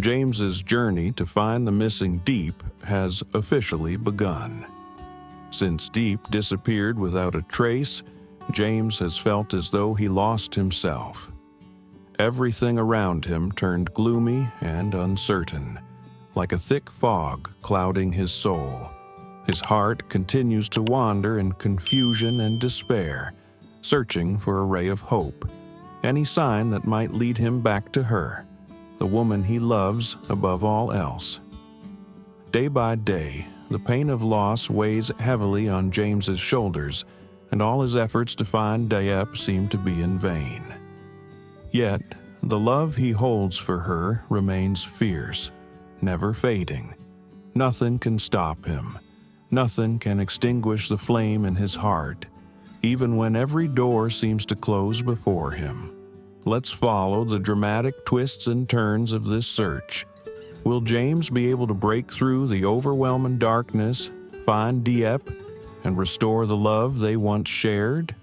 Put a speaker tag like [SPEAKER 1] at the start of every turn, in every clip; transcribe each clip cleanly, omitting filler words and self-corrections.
[SPEAKER 1] James's journey to find the missing Diep has officially begun. Since Diep disappeared without a trace, James has felt as though he lost himself. Everything around him turned gloomy and uncertain, like a thick fog clouding his soul. His heart continues to wander in confusion and despair, searching for a ray of hope, any sign that might lead him back to her, the woman he loves above all else. Day by day, the pain of loss weighs heavily on James's shoulders, and all his efforts to find Diêp seem to be in vain. Yet, the love he holds for her remains fierce, never fading. Nothing can stop him. Nothing can extinguish the flame in his heart, even when every door seems to close before him. Let's follow the dramatic twists and turns of this search. Will James be able to break through the overwhelming darkness, find Diêp, and restore the love they once shared?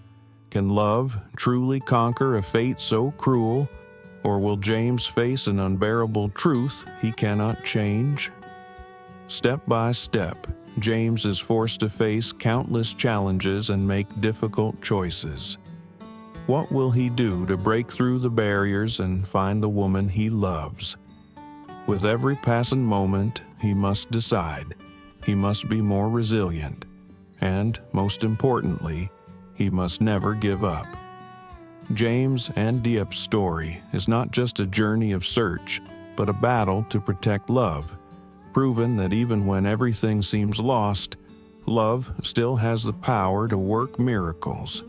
[SPEAKER 1] Can love truly conquer a fate so cruel, or will James face an unbearable truth he cannot change? Step by step, James is forced to face countless challenges and make difficult choices. What will he do to break through the barriers and find the woman he loves? With every passing moment, he must decide. He must be more resilient. And, most importantly, he must never give up. James and Diep's story is not just a journey of search, but a battle to protect love, proven that even when everything seems lost, love still has the power to work miracles.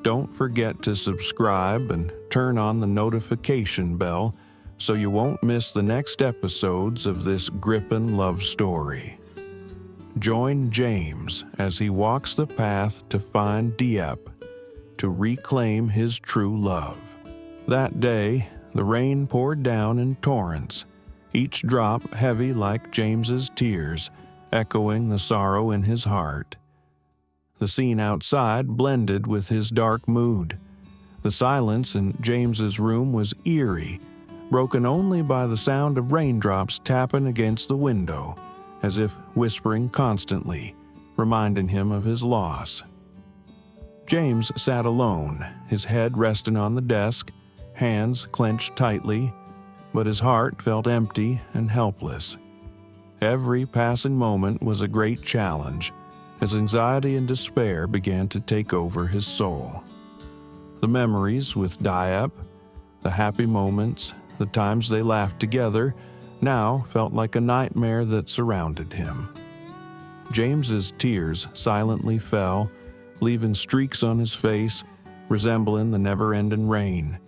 [SPEAKER 1] Don't forget to subscribe and turn on the notification bell so you won't miss the next episodes of this gripping love story. Join James as he walks the path to find Diêp, to reclaim his true love. That day, the rain poured down in torrents, each drop heavy like James's tears, echoing the sorrow in his heart. The scene outside blended with his dark mood. The silence in James's room was eerie, broken only by the sound of raindrops tapping against the window, as if whispering constantly, reminding him of his loss. James sat alone, his head resting on the desk, hands clenched tightly, but his heart felt empty and helpless. Every passing moment was a great challenge, as anxiety and despair began to take over his soul. The memories with Diêp, the happy moments, the times they laughed together, now felt like a nightmare that surrounded him. James's tears silently fell, leaving streaks on his face, resembling the never-ending rain.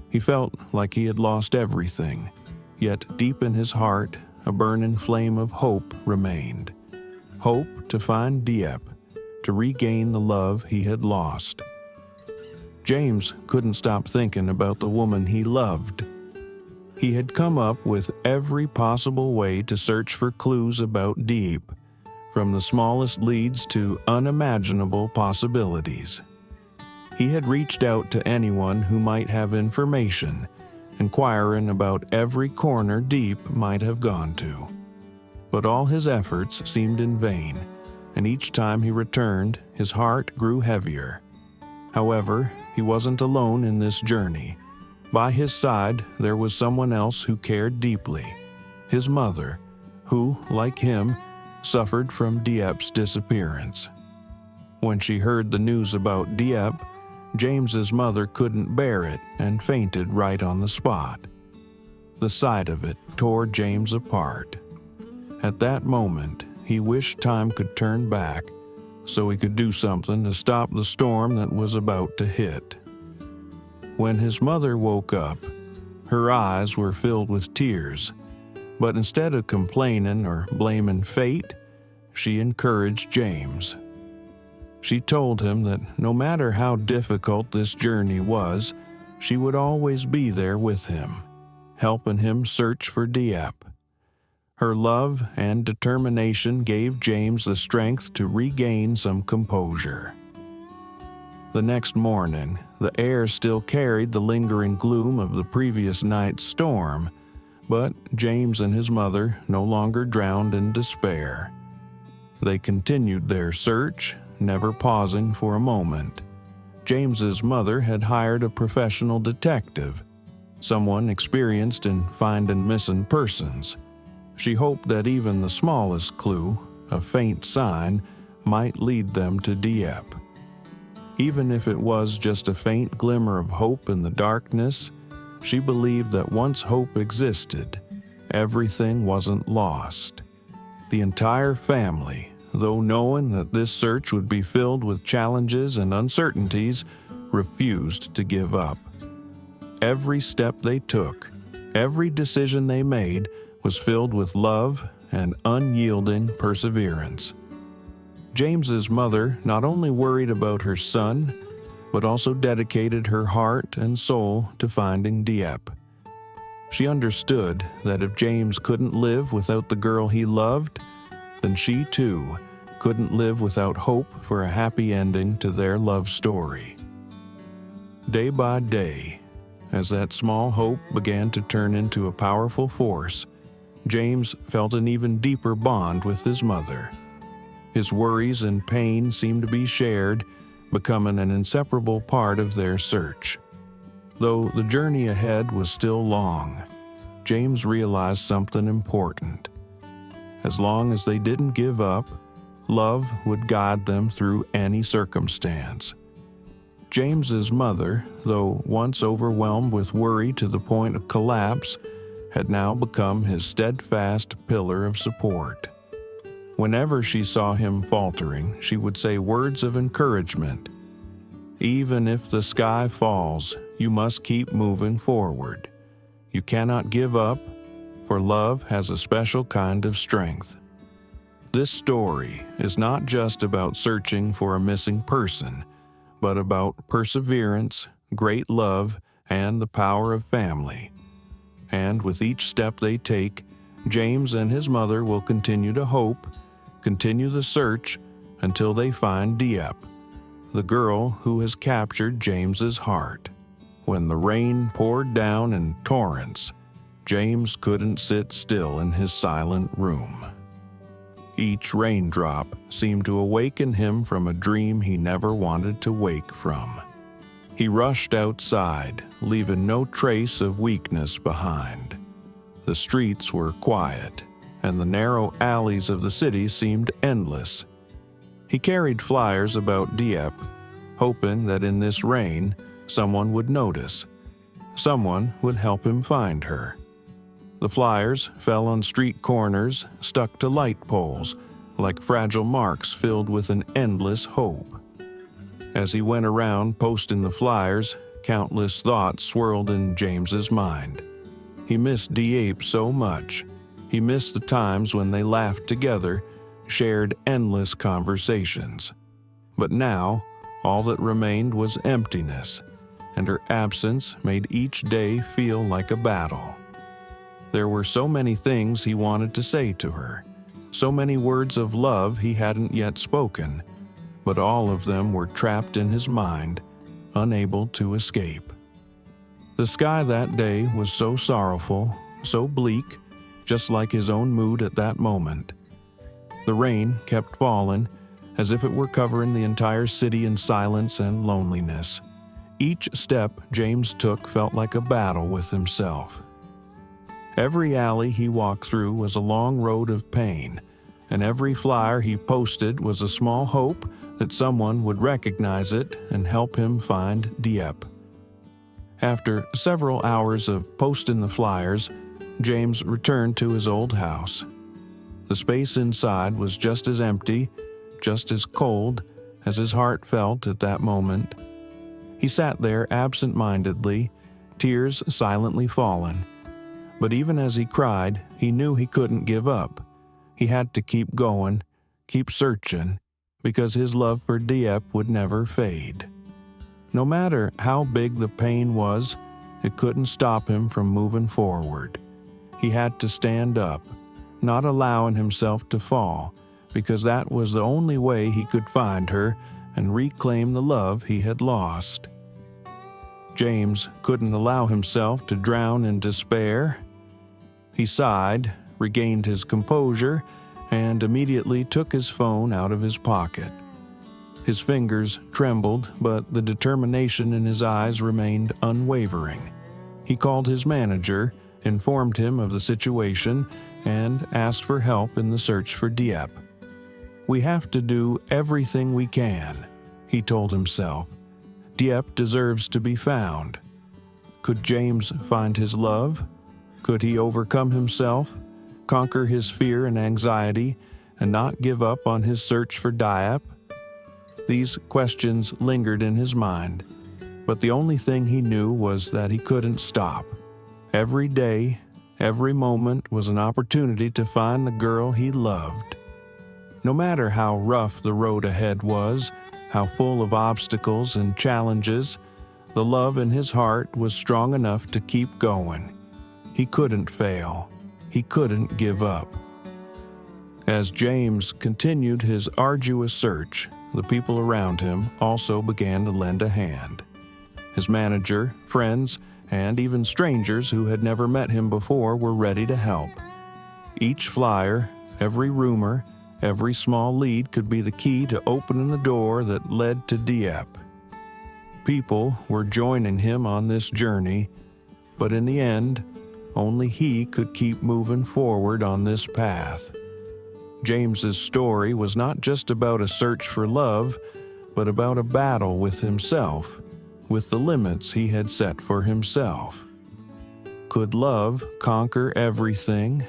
[SPEAKER 1] He felt like he had lost everything, yet deep in his heart, a burning flame of hope remained. Hope to find Diêp, to regain the love he had lost. James couldn't stop thinking about the woman he loved. He had come up with every possible way to search for clues about Diêp, from the smallest leads to unimaginable possibilities. He had reached out to anyone who might have information, inquiring about every corner Diêp might have gone to. But all his efforts seemed in vain, and each time he returned, his heart grew heavier. However, he wasn't alone in this journey. By his side, there was someone else who cared deeply, his mother, who, like him, suffered from Diep's disappearance. When she heard the news about Diêp, James's mother couldn't bear it and fainted right on the spot. The sight of it tore James apart. At that moment, he wished time could turn back so he could do something to stop the storm that was about to hit. When his mother woke up, her eyes were filled with tears, but instead of complaining or blaming fate, she encouraged James. She told him that no matter how difficult this journey was, she would always be there with him, helping him search for Diêp. Her love and determination gave James the strength to regain some composure. The next morning, the air still carried the lingering gloom of the previous night's storm, But James and his mother no longer drowned in despair. They continued their search, never pausing for a moment. James's mother had hired a professional detective, someone experienced in finding missing persons. She hoped that even the smallest clue, a faint sign, might lead them to Diep. Even if it was just a faint glimmer of hope in the darkness, she believed that once hope existed, everything wasn't lost. The entire family, though knowing that this search would be filled with challenges and uncertainties, refused to give up. Every step they took, every decision they made was filled with love and unyielding perseverance. James's mother not only worried about her son, but also dedicated her heart and soul to finding Diep. She understood that if James couldn't live without the girl he loved, then she too couldn't live without hope for a happy ending to their love story. Day by day, as that small hope began to turn into a powerful force, James felt an even deeper bond with his mother. His worries and pain seemed to be shared, becoming an inseparable part of their search. Though the journey ahead was still long, James realized something important. As long as they didn't give up, love would guide them through any circumstance. James's mother, though once overwhelmed with worry to the point of collapse, had now become his steadfast pillar of support. Whenever she saw him faltering, she would say words of encouragement. "Even if the sky falls, you must keep moving forward. You cannot give up, for love has a special kind of strength." This story is not just about searching for a missing person, but about perseverance, great love, and the power of family. And with each step they take, James and his mother will continue to hope, continue the search until they find Diep, the girl who has captured James's heart. When the rain poured down in torrents, James couldn't sit still in his silent room. Each raindrop seemed to awaken him from a dream he never wanted to wake from. He rushed outside, leaving no trace of weakness behind. The streets were quiet, and the narrow alleys of the city seemed endless. He carried flyers about Diep, hoping that in this rain, someone would notice. Someone would help him find her. The flyers fell on street corners, stuck to light poles, like fragile marks filled with an endless hope. As he went around posting the flyers, countless thoughts swirled in James's mind. He missed Diep so much. He missed the times when they laughed together, shared endless conversations. But now, all that remained was emptiness, and her absence made each day feel like a battle. There were so many things he wanted to say to her, so many words of love he hadn't yet spoken, but all of them were trapped in his mind, unable to escape. The sky that day was so sorrowful, so bleak, just like his own mood at that moment. The rain kept falling, as if it were covering the entire city in silence and loneliness. Each step James took felt like a battle with himself. Every alley he walked through was a long road of pain, and every flyer he posted was a small hope that someone would recognize it and help him find Diep. After several hours of posting the flyers, James returned to his old house. The space inside was just as empty, just as cold as his heart felt at that moment. He sat there absent-mindedly, tears silently falling. But even as he cried, he knew he couldn't give up. He had to keep going, keep searching, because his love for Diep would never fade. No matter how big the pain was, it couldn't stop him from moving forward. He had to stand up, not allowing himself to fall, because that was the only way he could find her and reclaim the love he had lost. James couldn't allow himself to drown in despair. He sighed, regained his composure, and immediately took his phone out of his pocket. His fingers trembled, but the determination in his eyes remained unwavering. He called his manager, informed him of the situation, and asked for help in the search for Diep. "We have to do everything we can," he told himself. "Diep deserves to be found." Could James find his love? Could he overcome himself, conquer his fear and anxiety, and not give up on his search for Diep? These questions lingered in his mind, but the only thing he knew was that he couldn't stop. Every day, every moment was an opportunity to find the girl he loved. No matter how rough the road ahead was, how full of obstacles and challenges, the love in his heart was strong enough to keep going. He couldn't fail. He couldn't give up. As James continued his arduous search, the people around him also began to lend a hand. His manager, friends, and even strangers who had never met him before were ready to help. Each flyer, every rumor, every small lead could be the key to opening the door that led to Diep. People were joining him on this journey, but in the end, only he could keep moving forward on this path. James's story was not just about a search for love, but about a battle with himself, with the limits he had set for himself. Could love conquer everything?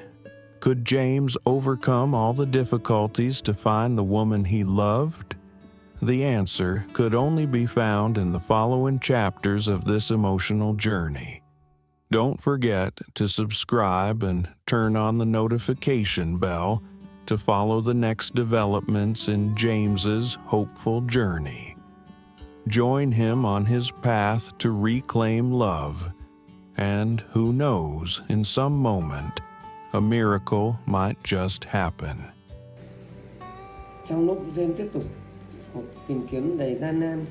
[SPEAKER 1] Could James overcome all the difficulties to find the woman he loved? The answer could only be found in the following chapters of this emotional journey. Don't forget to subscribe and turn on the notification bell to follow the next developments in James's hopeful journey. Join him on his path to reclaim love, and who knows, in some moment, a miracle might just happen.
[SPEAKER 2] Trong lúc James tiếp tục cuộc tìm kiếm đầy gian nan,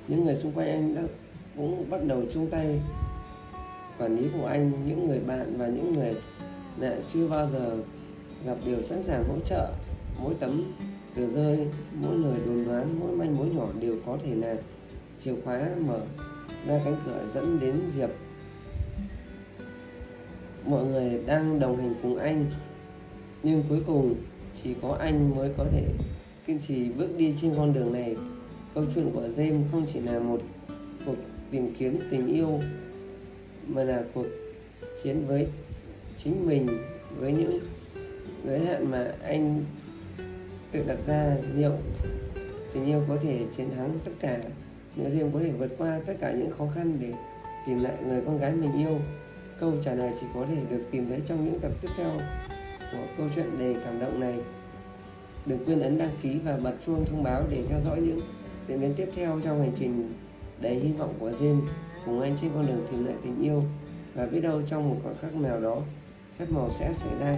[SPEAKER 2] những người xung quanh anh cũng bắt đầu chung tay quản lý của anh. Những người bạn và những người lạ chưa bao giờ gặp đều sẵn sàng hỗ trợ. Mỗi tấm tờ rơi, mỗi lời đồn đoán, mỗi manh mối nhỏ đều có thể là chìa khóa mở ra cánh cửa dẫn đến Diep. Mọi người đang đồng hành cùng anh, nhưng cuối cùng chỉ có anh mới có thể kiên trì bước đi trên con đường này. Câu chuyện của James không chỉ là một cuộc tìm kiếm tình yêu, mà là cuộc chiến với chính mình, với những giới hạn mà anh tự đặt ra. Liệu tình yêu có thể chiến thắng tất cả? Liệu James có thể vượt qua tất cả những khó khăn để tìm lại người con gái mình yêu? Câu trả lời chỉ có thể được tìm thấy trong những tập tiếp theo của câu chuyện đầy cảm động này. Đừng quên ấn đăng ký và bật chuông thông báo để theo dõi những diễn biến tiếp theo trong hành trình đầy hy vọng của Diêp cùng anh trên con đường tìm lại tình yêu. Và biết đâu trong một khoảnh khắc nào đó, phép màu sẽ xảy ra.